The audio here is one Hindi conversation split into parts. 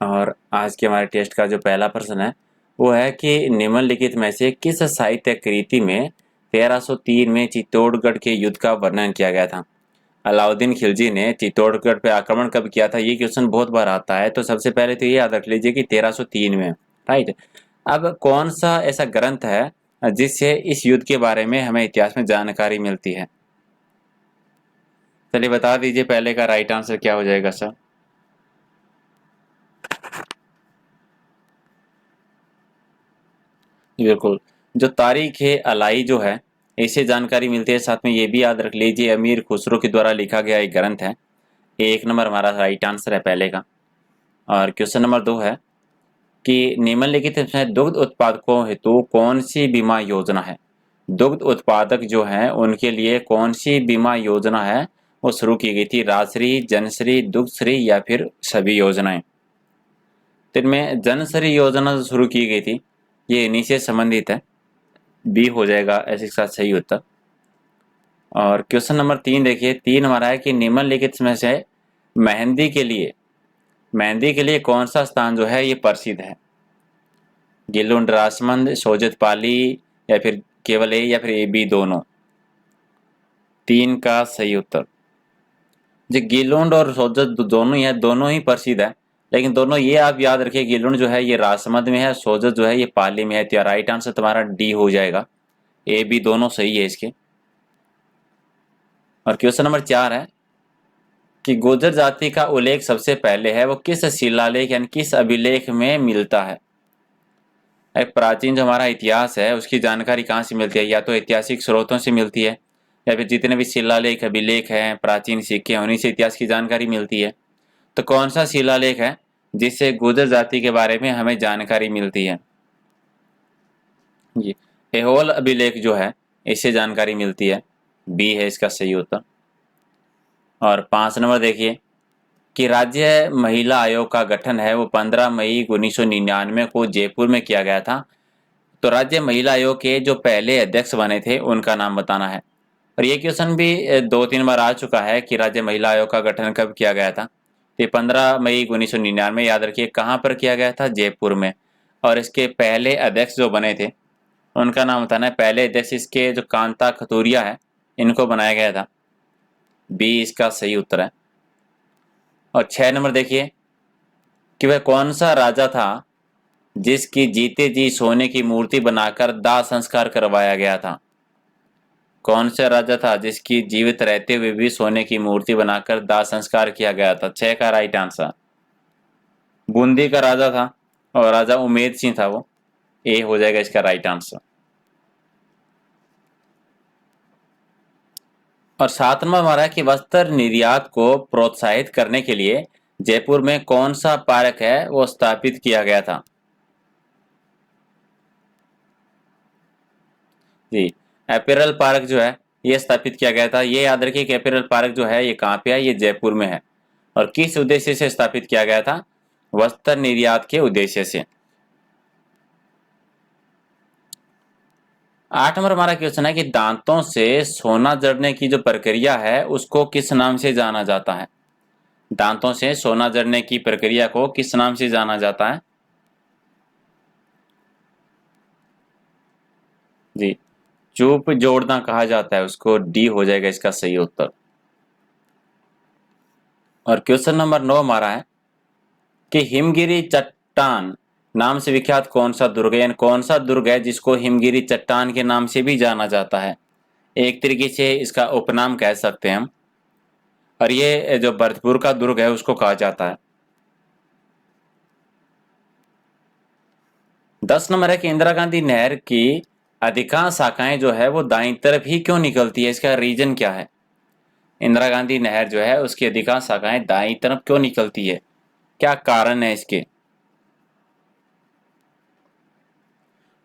और आज के हमारे टेस्ट का जो पहला प्रश्न है वो है कि निम्नलिखित में से किस साहित्य कृति में 1303 में चित्तौड़गढ़ के युद्ध का वर्णन किया गया था। अलाउद्दीन खिलजी ने चित्तौड़गढ़ पर आक्रमण कब किया था, ये क्वेश्चन बहुत बार आता है। तो सबसे पहले तो ये याद रख लीजिए कि 1303 में, राइट। अब कौन सा ऐसा ग्रंथ है जिससे इस युद्ध के बारे में हमें इतिहास में जानकारी मिलती है? चलिए बता दीजिए पहले का राइट आंसर क्या हो जाएगा सर। बिल्कुल, जो तारीख है अलाई जो है इससे जानकारी मिलती है। साथ में ये भी याद रख लीजिए अमीर खुसरो के द्वारा लिखा गया एक ग्रंथ है। एक नंबर हमारा राइट आंसर है पहले का। और क्वेश्चन नंबर 2 है कि निम्नलिखित में दुग्ध उत्पादकों हेतु कौन सी बीमा योजना है। दुग्ध उत्पादक जो हैं उनके लिए कौन सी बीमा योजना है वो शुरू की गई थी, राजश्री, जनश्री, दुग्धश्री या फिर सभी योजनाएं। तो इनमें जनश्री योजना जो शुरू की गई थी ये इन्हीं से संबंधित है, बी हो जाएगा ऐसे के साथ सही उत्तर। और क्वेश्चन नंबर 3 देखिए, 3 हमारा है कि निम्नलिखित में से मेहंदी के लिए कौन सा स्थान जो है ये प्रसिद्ध है। गिलुंड, राजमंद, सोजत पाली या फिर केवल ए या फिर ए बी दोनों। 3 का सही उत्तर। जो गिलुंड और सोजत दोनों ही है, दोनों ही प्रसिद्ध है, लेकिन दोनों ये आप याद रखिए गिलुंड जो है ये राजमंद में है, सोजत जो है ये पाली में है। तो राइट आंसर तुम्हारा डी हो जाएगा, ए बी दोनों सही है इसके। और क्वेश्चन नंबर 4 है कि गुर्जर जाति का उल्लेख सबसे पहले है वो किस शिलालेख यानी किस अभिलेख में मिलता है। एक प्राचीन जो हमारा इतिहास है उसकी जानकारी कहाँ से मिलती है, या तो ऐतिहासिक स्रोतों से मिलती है या फिर जितने भी शिलालेख अभिलेख हैं प्राचीन सिक्के हैं उन्हीं से इतिहास की जानकारी मिलती है। तो कौन सा शिलालेख है जिससे गुर्जर जाति के बारे में हमें जानकारी मिलती है? जी, ऐहोल अभिलेख जो है इससे जानकारी मिलती है, बी है इसका सही उत्तर। और 5 नंबर देखिए कि राज्य महिला आयोग का गठन है वो 15 मई 1999 को जयपुर में किया गया था। तो राज्य महिला आयोग के जो पहले अध्यक्ष बने थे उनका नाम बताना है। और ये क्वेश्चन भी 2-3 बार आ चुका है कि राज्य महिला आयोग का गठन कब किया गया था। ये 15 मई 1999 याद रखिए कहाँ पर किया गया था, जयपुर में। और इसके पहले अध्यक्ष जो बने थे उनका नाम बताना है। पहले अध्यक्ष इसके जो कांता खतूरिया है इनको बनाया गया था, बी इसका सही उत्तर है। और 6 नंबर देखिए कि वह कौन सा राजा था जिसकी जीते जी सोने की मूर्ति बनाकर दाह संस्कार करवाया गया था। कौन सा राजा था जिसकी जीवित रहते हुए भी सोने की मूर्ति बनाकर दाह संस्कार किया गया था? 6 का राइट आंसर बूंदी का राजा था और राजा उमेद सिंह था वो, ए हो जाएगा इसका राइट आंसर। और 7 नंबर हमारा है कि वस्त्र निर्यात को प्रोत्साहित करने के लिए जयपुर में कौन सा पार्क है वो स्थापित किया गया था। जी, एपिरल पार्क जो है ये स्थापित किया गया था। ये याद रखिए कि एपिरल पार्क जो है ये कहाँ पे है, ये जयपुर में है। और किस उद्देश्य से स्थापित किया गया था? वस्त्र निर्यात के उद्देश्य से। 8 नंबर हमारा क्वेश्चन है कि दांतों से सोना जड़ने की जो प्रक्रिया है उसको किस नाम से जाना जाता है। दांतों से सोना जड़ने की प्रक्रिया को किस नाम से जाना जाता है? जी, चूप जोड़ना कहा जाता है उसको, डी हो जाएगा इसका सही उत्तर। और क्वेश्चन नंबर 9 हमारा है कि हिमगिरी चट्टान नाम से विख्यात कौन सा दुर्ग है, यानी कौन सा दुर्ग है जिसको हिमगिरी चट्टान के नाम से भी जाना जाता है। एक तरीके से इसका उपनाम कह सकते हैं हम। और ये जो भरतपुर का दुर्ग है उसको कहा जाता है। 10 नंबर है कि इंदिरा गांधी नहर की अधिकांश शाखाएं जो है वो दाईं तरफ ही क्यों निकलती है, इसका रीजन क्या है। इंदिरा गांधी नहर जो है उसकी अधिकांश शाखाएं दाईं तरफ क्यों निकलती है, क्या कारण है इसके?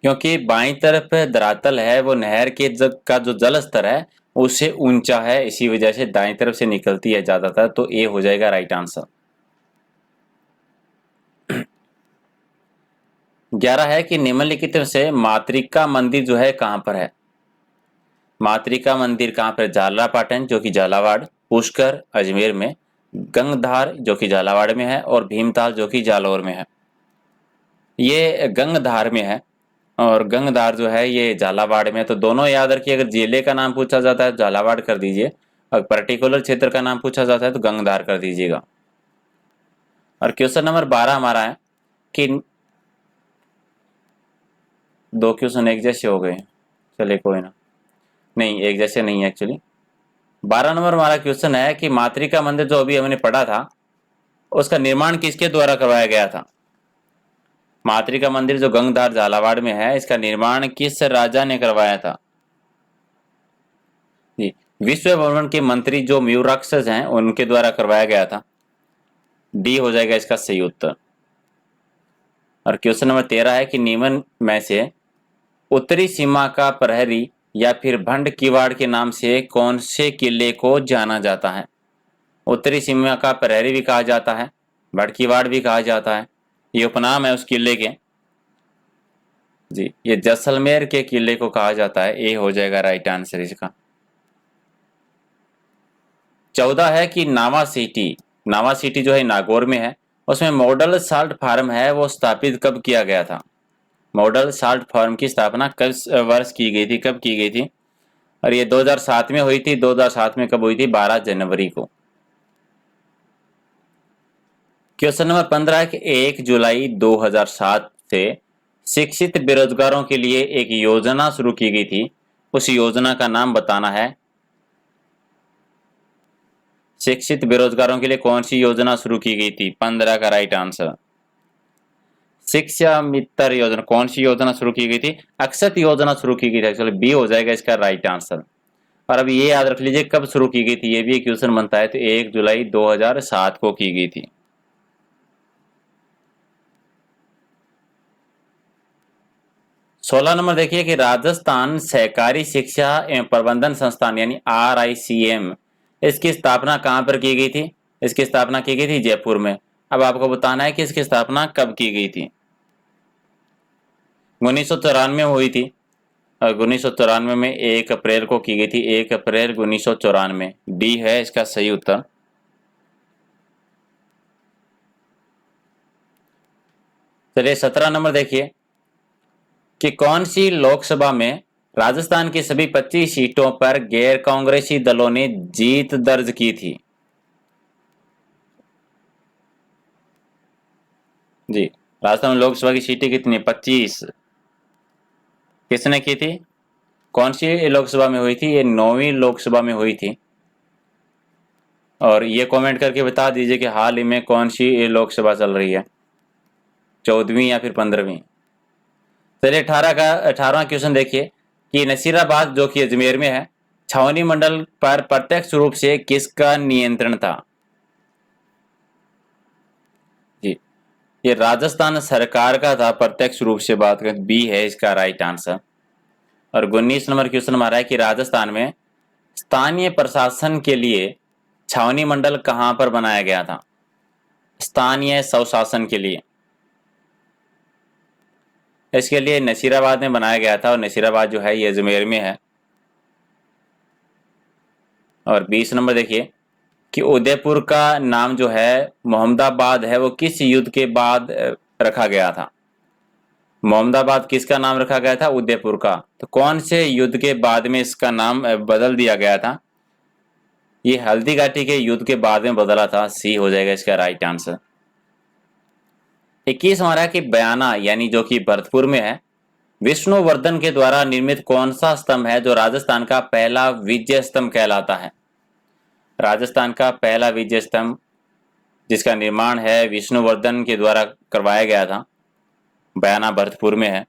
क्योंकि बाईं तरफ धरातल है वो नहर के का जो जल स्तर है उससे ऊंचा है, इसी वजह से दाईं तरफ से निकलती है ज्यादातर। तो ए हो जाएगा राइट आंसर। 11 है कि निम्नलिखित में से मातृका मंदिर जो है कहां पर है। मातृका मंदिर कहां पर? झालरापाटन जो कि झालावाड़, पुष्कर अजमेर में, गंगधार जो कि झालावाड़ में है और भीमताल जो कि जालौर में है। ये गंगधार में है और गंगधार जो है ये झालावाड़ में है। तो दोनों याद रखिए, अगर जिले का नाम पूछा जाता है झालावाड़ कर दीजिए, और पर्टिकुलर क्षेत्र का नाम पूछा जाता है तो गंगधार कर दीजिएगा। और क्वेश्चन नंबर 12 हमारा है कि दो क्वेश्चन एक जैसे हो गए, चलिए कोई ना, नहीं एक जैसे नहीं है एक्चुअली। 12 नंबर हमारा क्वेश्चन है कि मातृका मंदिर जो अभी हमने पढ़ा था उसका निर्माण किसके द्वारा करवाया गया था। मातृका मंदिर जो गंगधार झालावाड़ में है इसका निर्माण किस राजा ने करवाया था। जी, विश्व भ्रमण के मंत्री जो म्यूराक्षस हैं उनके द्वारा करवाया गया था। डी हो जाएगा इसका सही उत्तर। और क्वेश्चन नंबर 13 है कि निम्न में से उत्तरी सीमा का प्रहरी या फिर भंड किवाड़ के नाम से कौन से किले को जाना जाता है। उत्तरी सीमा का प्रहरी भी कहा जाता है, भंड किवाड़ भी कहा जाता है, ये उपनाम है उस किले के। जी, ये जैसलमेर के किले को कहा जाता है। ए हो जाएगा राइट आंसर इसका। 14 है कि नावा सिटी जो है नागौर में है, उसमें मॉडल साल्ट फार्म है वो स्थापित कब किया गया था। मॉडल साल्ट फार्म की स्थापना किस वर्ष की गई थी, कब की गई थी। और ये 2007 में हुई थी। 2007 में कब हुई थी, 12 जनवरी को। क्वेश्चन नंबर 15 है कि 1 जुलाई 2007 से शिक्षित बेरोजगारों के लिए एक योजना शुरू की गई थी, उस योजना का नाम बताना है। शिक्षित बेरोजगारों के लिए कौन सी योजना शुरू की गई थी, 15 का राइट आंसर। शिक्षा मित्र योजना, कौन सी योजना शुरू की गई थी, अक्षत योजना शुरू की गई थी। एक्चुअली बी हो जाएगा इसका राइट आंसर। और अब ये याद रख लीजिए कब शुरू की गई थी, ये भी एक क्वेश्चन बनता है। तो 1 जुलाई 2007 को की गई थी। सोलह नंबर देखिए कि राजस्थान सहकारी शिक्षा एवं प्रबंधन संस्थान यानी RICM, इसकी स्थापना कहां पर की गई थी। इसकी स्थापना की गई थी जयपुर में। अब आपको बताना है कि इसकी स्थापना कब की गई थी। 1994 में हुई थी। 1994 में 1 अप्रैल को की गई थी। 1 अप्रैल 1994। डी है इसका सही उत्तर। चलिए 17 नंबर देखिए कि कौन सी लोकसभा में राजस्थान की सभी 25 सीटों पर गैर कांग्रेसी दलों ने जीत दर्ज की थी। जी, राजस्थान लोकसभा की सीटें कितनी, 25। किसने की थी, कौन सी लोकसभा में हुई थी, ये 9वीं लोकसभा में हुई थी। और ये कमेंट करके बता दीजिए कि हाल ही में कौन सी लोकसभा चल रही है, 14वीं या फिर 15वीं। चलिए 18वां क्वेश्चन देखिए कि नसीराबाद जो कि अजमेर में है, छावनी मंडल पर प्रत्यक्ष रूप से किसका नियंत्रण था। जी, ये राजस्थान सरकार का था प्रत्यक्ष रूप से बात करें। बी है इसका राइट आंसर। और 19 नंबर क्वेश्चन हमारा है कि राजस्थान में स्थानीय प्रशासन के लिए छावनी मंडल कहां पर बनाया गया था। स्थानीय स्वशासन के लिए इसके लिए नसीराबाद में बनाया गया था, और नसीराबाद जो है ये अजमेर में है। और 20 नंबर देखिए कि उदयपुर का नाम जो है मोहम्मदाबाद है वो किस युद्ध के बाद रखा गया था। मोहम्मदाबाद किसका नाम रखा गया था, उदयपुर का। तो कौन से युद्ध के बाद में इसका नाम बदल दिया गया था। ये हल्दी घाटी के युद्ध के बाद में बदला था। सी हो जाएगा इसका राइट आंसर। 21 हमारा कि बयाना यानी जो कि भरतपुर में है, विष्णुवर्धन के द्वारा निर्मित कौन सा स्तंभ है जो राजस्थान का पहला विजय स्तंभ कहलाता है। राजस्थान का पहला विजय स्तंभ जिसका निर्माण है विष्णुवर्धन के द्वारा करवाया गया था, बयाना भरतपुर में है।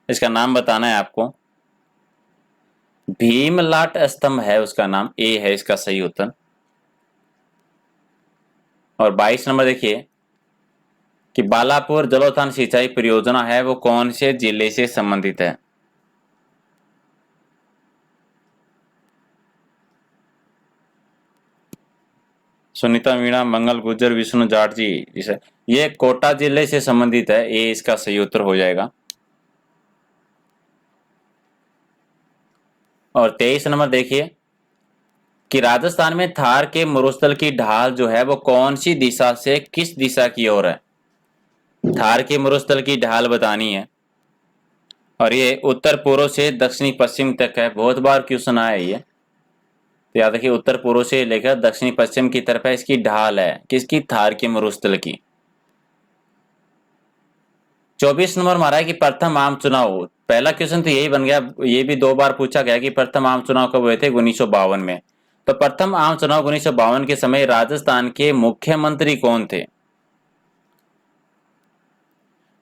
इसका नाम बताना है आपको। भीमलाट स्तंभ है उसका नाम। ए है इसका सही उत्तर। और 22 नंबर देखिए कि बालापुर जलोत्थान सिंचाई परियोजना है वो कौन से जिले से संबंधित है। सुनीता मीणा, मंगल गुर्जर, विष्णु जाट जी, इसे ये कोटा जिले से संबंधित है। ये इसका सही उत्तर हो जाएगा। और 23 नंबर देखिए कि राजस्थान में थार के मरुस्थल की ढाल जो है वो कौन सी दिशा से किस दिशा की ओर है। थार के मरुस्थल की ढाल बतानी है और ये उत्तर पूर्व से दक्षिणी पश्चिम तक है। बहुत बार क्वेश्चन आया ये, तो याद रखिए उत्तर पूर्व से लेकर दक्षिणी पश्चिम की तरफ है, इसकी ढाल है किसकी, थार के मरुस्थल की। 24 नंबर मारा है कि प्रथम आम चुनाव, पहला क्वेश्चन तो यही बन गया, ये भी 2 बार पूछा गया कि प्रथम आम चुनाव कब हुए थे, 1952 में। तो प्रथम आम चुनाव 1952 के समय राजस्थान के मुख्यमंत्री कौन थे।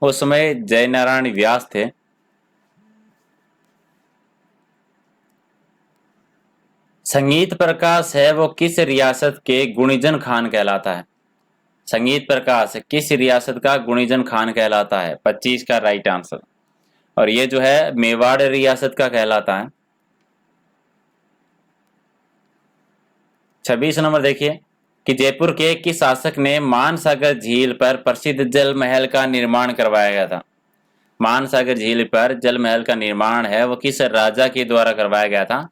उस समय जयनारायण व्यास थे। संगीत प्रकाश है वो किस रियासत के गुणीजन खान कहलाता है। संगीत प्रकाश किस रियासत का गुणीजन खान कहलाता है, 25 का राइट आंसर। और ये जो है मेवाड़ रियासत का कहलाता है। 26 नंबर देखिए कि जयपुर के किस शासक ने मानसागर झील पर प्रसिद्ध जल महल का निर्माण करवाया गया था। मानसागर झील पर जल महल का निर्माण है वो किस राजा के द्वारा करवाया गया था।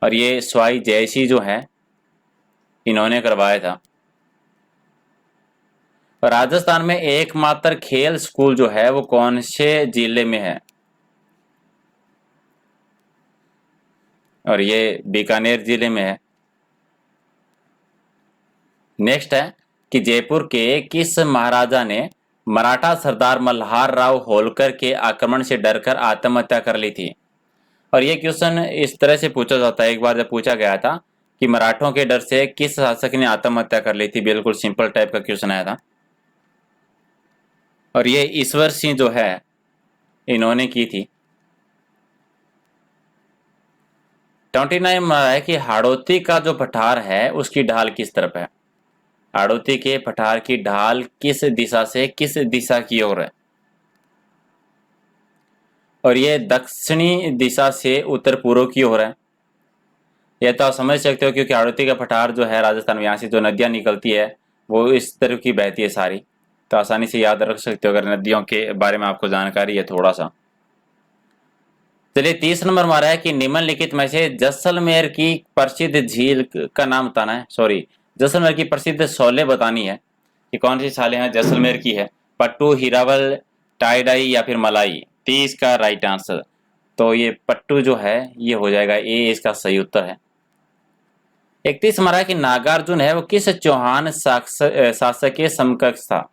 और ये स्वाई जयसिंह जो है इन्होंने करवाया था। और राजस्थान में एकमात्र खेल स्कूल जो है वो कौन से जिले में है। और ये बीकानेर जिले में है। नेक्स्ट है कि जयपुर के किस महाराजा ने मराठा सरदार मल्हार राव होलकर के आक्रमण से डरकर आत्महत्या कर ली थी। और ये क्वेश्चन इस तरह से पूछा जाता है, एक बार जब पूछा गया था कि मराठों के डर से किस शासक ने आत्महत्या कर ली थी, बिल्कुल सिंपल टाइप का क्वेश्चन आया था। और ये ईश्वर सिंह जो है इन्होंने की थी। 29 है कि हाड़ौती का जो पठार है उसकी ढाल किस तरफ है। हाड़ौती के पठार की ढाल किस दिशा से किस दिशा की ओर है। और ये दक्षिणी दिशा से उत्तर पूर्व की ओर है। यह तो आप समझ सकते हो क्योंकि हाड़ौती का पठार जो है राजस्थान में, यहाँ से जो नदियाँ निकलती है वो इस तरफ की बहती है सारी, तो आसानी से याद रख सकते हो अगर नदियों के बारे में आपको जानकारी है थोड़ा सा। चलिए 30 नंबर मारा है कि निम्नलिखित में से जैसलमेर की प्रसिद्ध झील का नाम बताना है, सॉरी जैसलमेर की प्रसिद्ध शोले बतानी है कि कौन सी सालें हैं जैसलमेर की है, पट्टू, हीरावल, टाइडाई या फिर मलाई। 30 का राइट आंसर। तो ये पट्टू जो है ये हो जाएगा, ए इसका सही उत्तर है। 31 हमारा कि नागार्जुन है वो किस चौहान शासक के समकक्ष था।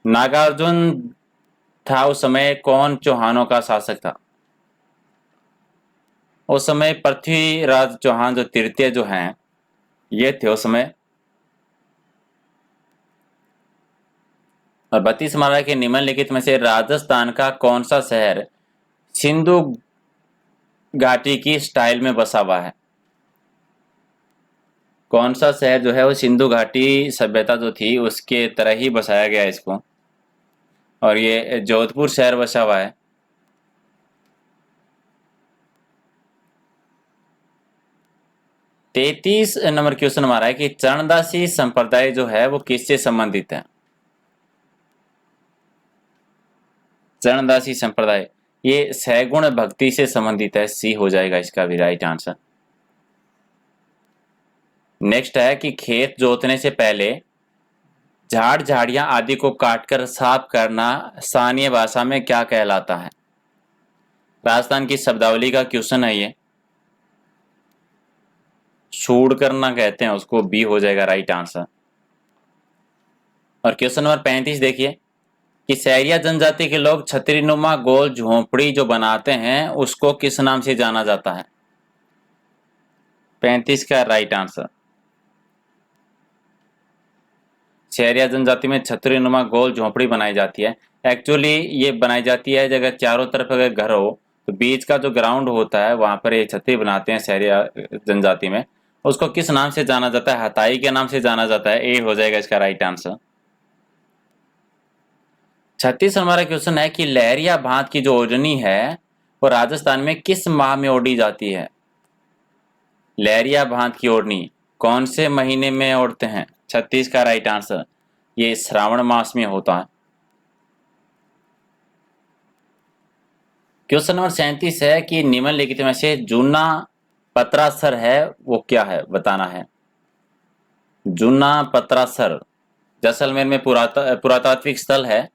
नागार्जुन था उस समय कौन चौहानों का शासक था। उस समय पृथ्वीराज चौहान जो तृतीय जो हैं ये थे उस समय। और 32 हमारा कि निम्नलिखित में से राजस्थान का कौन सा शहर सिंधु घाटी की स्टाइल में बसा हुआ है। कौन सा शहर जो है वो सिंधु घाटी सभ्यता जो थी उसके तरह ही बसाया गया है इसको। और ये जोधपुर शहर बसा हुआ है। 33 नंबर क्वेश्चन हमारा है कि चरणदासी संप्रदाय जो है वो किससे संबंधित है। चरणदासी संप्रदाय ये सैगुण भक्ति से संबंधित है, सी हो जाएगा इसका भी राइट आंसर। नेक्स्ट है कि खेत जोतने से पहले झाड़ झाड़ियां आदि को काटकर साफ करना स्थानीय भाषा में क्या कहलाता है। राजस्थान की शब्दावली का क्वेश्चन है ये। सूड़ करना कहते हैं उसको, बी हो जाएगा राइट आंसर। और क्वेश्चन नंबर 35 देखिए कि सहरिया जनजाति के लोग छतरीनुमा गोल झोंपड़ी जो बनाते हैं उसको किस नाम से जाना जाता है। 35 का राइट आंसर। सहरिया जनजाति में छतरीनुमा गोल झोंपड़ी बनाई जाती है। एक्चुअली ये बनाई जाती है अगर चारों तरफ अगर घर हो तो बीच का जो ग्राउंड होता है वहां पर ये छतरी बनाते हैं सहरिया जनजाति में। उसको किस नाम से जाना जाता है, हताई के नाम से जाना जाता है, ए हो जाएगा इसका राइट आंसर। 36 हमारा क्वेश्चन है कि लहरिया भात की जो ओढ़नी है वो राजस्थान में किस माह में ओढ़ी जाती है। लहरिया भात की ओढ़नी कौन से महीने में ओढ़ते हैं। 36 का राइट आंसर, ये श्रावण मास में होता है। क्वेश्चन नंबर 37 है कि निम्नलिखित में से जूना पत्रासर है वो क्या है, बताना है। जूना पत्रासर जैसलमेर में पुरातात्विक स्थल है।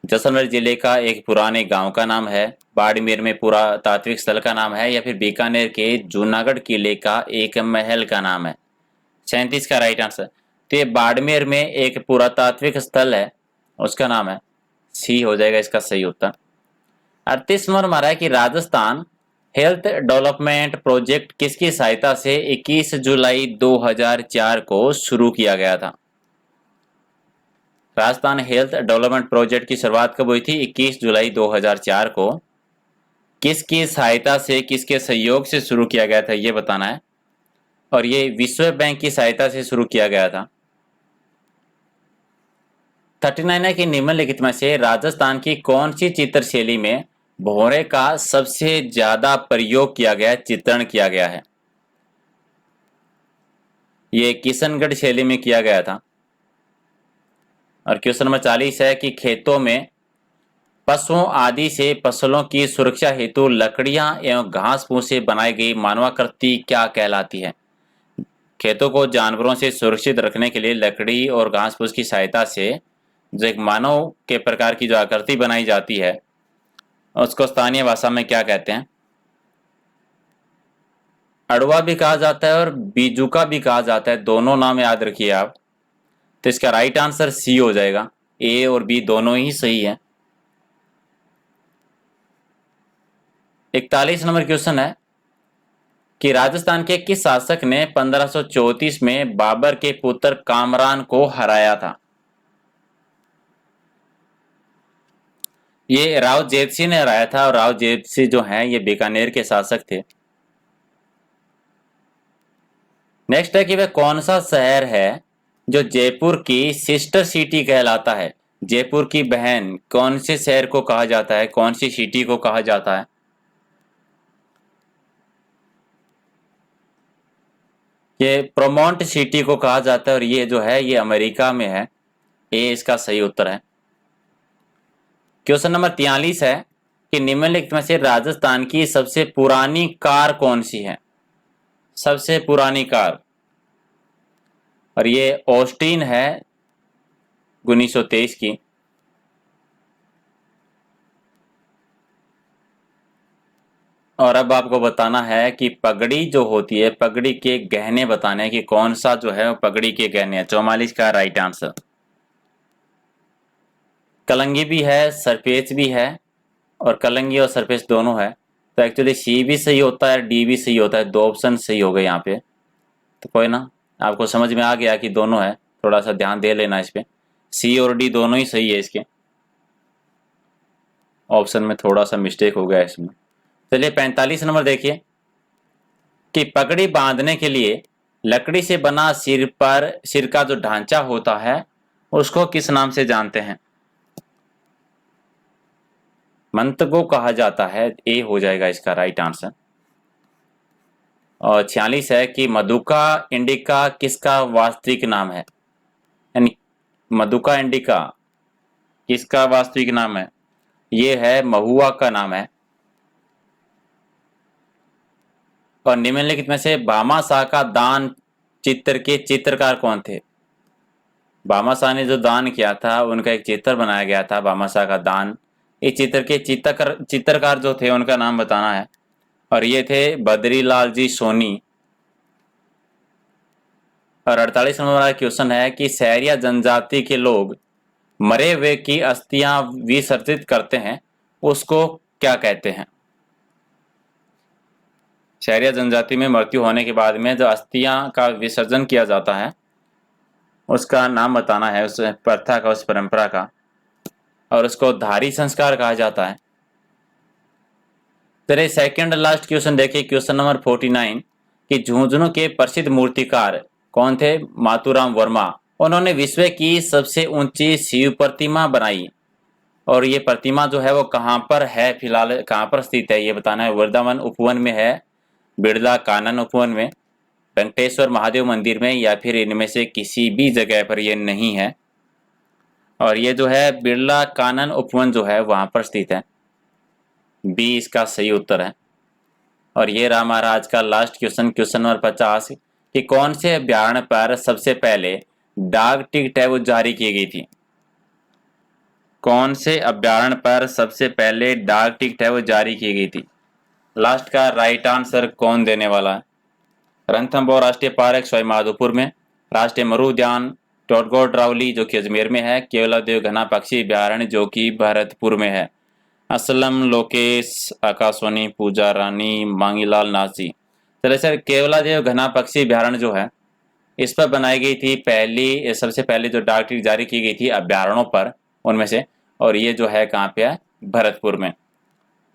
जैसलमेर जिले का एक पुराने गांव का नाम है। बाड़मेर में पुरातात्विक स्थल का नाम है, या फिर बीकानेर के जूनागढ़ किले का एक महल का नाम है। 37 का राइट आंसर। तो ये बाड़मेर में एक पुरातात्विक स्थल है, उसका नाम है, सी हो जाएगा इसका सही उत्तर। 38 नंबर हमारा है कि राजस्थान हेल्थ डेवलपमेंट प्रोजेक्ट किसकी सहायता से 21 जुलाई 2004 को शुरू किया गया था। राजस्थान हेल्थ डेवलपमेंट प्रोजेक्ट की शुरुआत कब हुई थी? 21 जुलाई 2004 को। किसकी सहायता से, किसके सहयोग से शुरू किया गया था, ये बताना है। और ये विश्व बैंक की सहायता से शुरू किया गया था। 39 है कि निम्नलिखित में से राजस्थान की कौन सी चित्रशैली में भौरे का सबसे ज्यादा प्रयोग किया गया, चित्रण किया गया है? ये किशनगढ़ शैली में किया गया था। और क्वेश्चन नंबर 40 है कि खेतों में पशुओं आदि से फसलों की सुरक्षा हेतु लकड़ियां एवं घास फूस से बनाई गई मानवाकृति क्या कहलाती है? खेतों को जानवरों से सुरक्षित रखने के लिए लकड़ी और घास फूस की सहायता से जो एक मानव के प्रकार की जो आकृति बनाई जाती है, उसको स्थानीय भाषा में क्या कहते हैं? अड़वा भी कहा जाता है और बीजुका भी कहा जाता है, दोनों नाम याद रखिए आप। तो इसका राइट आंसर सी हो जाएगा। ए और बी दोनों ही सही है। 41 नंबर क्वेश्चन है कि राजस्थान के किस शासक ने 1534 में बाबर के पुत्र कामरान को हराया था? ये राव जेतसिंह ने हराया था, और राव जेतसिंह जो हैं ये बीकानेर के शासक थे। नेक्स्ट है कि वह कौन सा शहर है जो जयपुर की सिस्टर सिटी कहलाता है? जयपुर की बहन कौन से शहर को कहा जाता है, कौन सी सिटी को कहा जाता है? ये प्रोमोंट सिटी को कहा जाता है, और ये जो है ये अमेरिका में है। ए इसका सही उत्तर है। क्वेश्चन नंबर 43 है कि निम्नलिखित में से राजस्थान की सबसे पुरानी कार कौन सी है? सबसे पुरानी कार, और ये ऑस्टिन है 1923 की। और अब आपको बताना है कि पगड़ी जो होती है, पगड़ी के गहने बताने हैं कि कौन सा जो है वो पगड़ी के गहने हैं। 44 का राइट आंसर। कलंगी भी है, सरपेच भी है, और कलंगी और सरपेच दोनों है। तो एक्चुअली सी भी सही होता है, डी भी सही होता है, दो ऑप्शन सही हो गए यहाँ पे। तो कोई ना, आपको समझ में आ गया कि दोनों है, थोड़ा सा ध्यान दे लेना इस पे। सी और डी दोनों ही सही है, इसके ऑप्शन में थोड़ा सा मिस्टेक हो गया इसमें। चलिए 45 नंबर देखिए कि पगड़ी बांधने के लिए लकड़ी से बना सिर का जो ढांचा होता है उसको किस नाम से जानते हैं? मंत्र को कहा जाता है। ए हो जाएगा इसका राइट आंसर। और 46 है कि मधुका इंडिका किसका वास्तविक नाम है? यानी मधुका इंडिका किसका वास्तविक नाम है? ये है महुआ का नाम है। और निम्नलिखित में से भामाशाह का दान चित्र के चित्रकार कौन थे? भामाशाह ने जो दान किया था उनका एक चित्र बनाया गया था, भामाशाह का दान। इस चित्र के चित्रकार जो थे उनका नाम बताना है, और ये थे बद्रीलाल जी सोनी। और 48 नंबर वाला क्वेश्चन है कि सहरिया जनजाति के लोग मरे हुए की अस्थियां विसर्जित करते हैं, उसको क्या कहते हैं? सहरिया जनजाति में मृत्यु होने के बाद में जो अस्थियां का विसर्जन किया जाता है उसका नाम बताना है, उस प्रथा का, उस परंपरा का। और उसको धारी संस्कार कहा जाता है। चलिए सेकंड लास्ट क्वेश्चन देखिए, क्वेश्चन नंबर 49 कि झुंझुनू के प्रसिद्ध मूर्तिकार कौन थे? मातूराम वर्मा। उन्होंने विश्व की सबसे ऊंची शिव प्रतिमा बनाई, और ये प्रतिमा जो है वो कहाँ पर है, फिलहाल कहाँ पर स्थित है ये बताना है। वृंदावन उपवन में है, बिरला कानन उपवन में, वेंकटेश्वर महादेव मंदिर में, या फिर इनमें से किसी भी जगह पर ये नहीं है। और ये जो है बिरला कानन उपवन जो है वहां पर स्थित है। बी इसका सही उत्तर है। और ये रहा हमारा आज का लास्ट क्वेश्चन, क्वेश्चन नंबर 50, कि कौन से अभ्यारण्य पर सबसे पहले डाक टिकट है वो जारी की गई थी। कौन से अभ्यारण्य पर सबसे पहले डाक टिकट है वो जारी की गई थी। लास्ट का राइट आंसर कौन देने वाला है। रणथंभौर राष्ट्रीय पार्क सवाई माधोपुर में, राष्ट्रीय मरु उद्यान टोडगोड रावली जो कि अजमेर में है, केवलादेव घना पक्षी अभ्यारण्य जो कि भरतपुर में है, असलम लोकेश आकाशवाणी पूजा रानी मांगीलाल नाथजी। चलिए सर, केवलादेव घना पक्षी अभ्यारण्य जो है इस पर बनाई गई थी पहली, सबसे पहले जो डाक टिकट जारी की गई थी अभ्यारण्यों पर उनमें से, और ये जो है कहाँ पे है, भरतपुर में।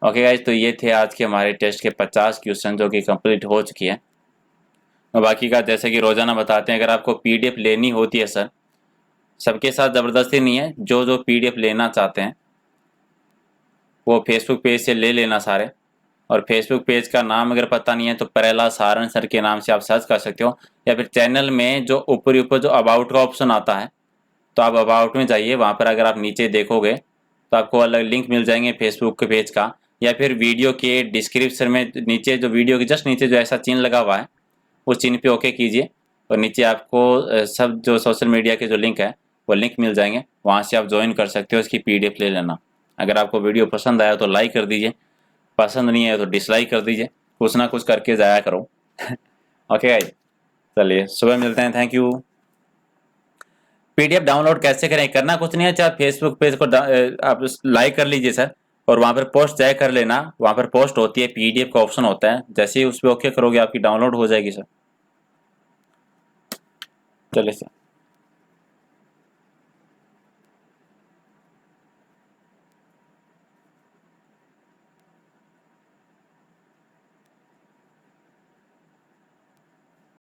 ओके गाइज, तो ये थे आज के हमारे टेस्ट के 50 क्वेश्चन जो कि कंप्लीट हो चुकी है। और बाकी का जैसे कि रोजाना बताते हैं, अगर आपको पीडीएफ लेनी होती है सर, सबके साथ ज़बरदस्ती नहीं है, जो जो पीडीएफ लेना चाहते हैं वो फेसबुक पेज से ले लेना सारे। और फेसबुक पेज का नाम अगर पता नहीं है तो प्रहलाद सारण सर के नाम से आप सर्च कर सकते हो, या फिर चैनल में जो ऊपर जो अबाउट का ऑप्शन आता है तो आप अबाउट में जाइए, वहाँ पर अगर आप नीचे देखोगे तो आपको अलग लिंक मिल जाएंगे फेसबुक के पेज का, या फिर वीडियो के डिस्क्रिप्शन में नीचे जो वीडियो के जस्ट नीचे जो ऐसा चिन्ह लगा हुआ है उस चिन्ह पे ओके कीजिए, और नीचे आपको सब जो सोशल मीडिया के जो लिंक है वो लिंक मिल जाएंगे, वहाँ से आप ज्वाइन कर सकते हो, इसकी पीडीएफ ले लेना। अगर आपको वीडियो पसंद आया तो लाइक कर दीजिए, पसंद नहीं आया तो डिसलाइक कर दीजिए, कुछ ना कुछ करके जाया करो। ओके गाइस, चलिए सुबह मिलते हैं, थैंक यू। पीडीएफ डाउनलोड कैसे करें, करना कुछ नहीं है, चाहे फेसबुक पेज को आप लाइक कर लीजिए सर, और वहाँ पर पोस्ट तय कर लेना, वहाँ पर पोस्ट होती है, पीडीएफ का ऑप्शन होता है, जैसे ही उस पर ओके करोगे आपकी डाउनलोड हो जाएगी सर। चलिए सर।